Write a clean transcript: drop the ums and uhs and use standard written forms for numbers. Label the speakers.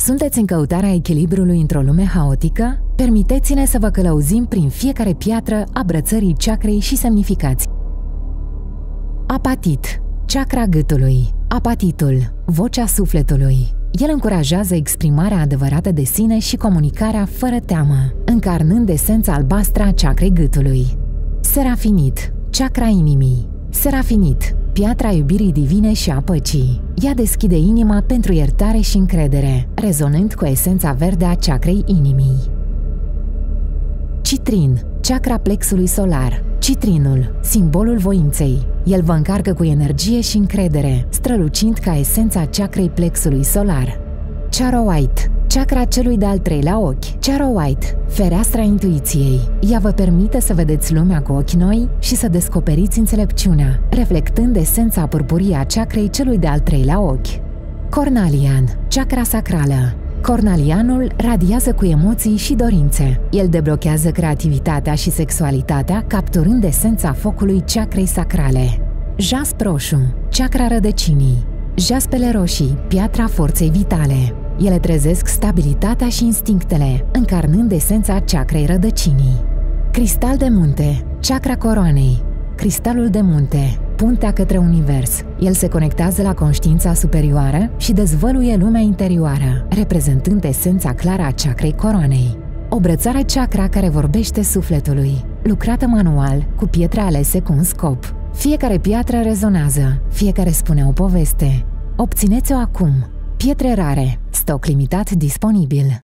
Speaker 1: Sunteți în căutarea echilibrului într-o lume haotică? Permiteți-ne să vă călăuzim prin fiecare piatră a brățării chakrei și semnificații. Apatit, chakra gâtului. Apatitul, vocea sufletului. El încurajează exprimarea adevărată de sine și comunicarea fără teamă, încarnând esența albastră a chakrei gâtului. Serafinit, chakra inimii. Serafinit, piatra iubirii divine și a păcii. Ea deschide inima pentru iertare și încredere, rezonând cu esența verde a chakrei inimii. Citrin, chakra plexului solar. Citrinul, simbolul voinței. El vă încarcă cu energie și încredere, strălucind ca esența chakrei plexului solar. Charoite, chakra celui de-al treilea ochi. Charoite, fereastra intuiției. Ea vă permite să vedeți lumea cu ochi noi și să descoperiți înțelepciunea, reflectând esența purpurie a chakrei celui de-al treilea ochi. Cornalian, chakra sacrală. Cornalianul radiază cu emoții și dorințe. El deblochează creativitatea și sexualitatea, capturând esența focului chakrei sacrale. Jasp roșu, chakra rădăcinii. Jaspele roșii, piatra forței vitale. Ele trezesc stabilitatea și instinctele, încarnând esența chakrei rădăcinii. Cristal de munte, chakra coroanei. Cristalul de munte, puntea către univers. El se conectează la conștiința superioară și dezvăluie lumea interioară, reprezentând esența clară a chakrei coroanei. O brățară chakra care vorbește sufletului, lucrată manual, cu pietre alese cu un scop. Fiecare piatră rezonează, fiecare spune o poveste. Obțineți-o acum! Pietre rare, stoc limitat disponibil.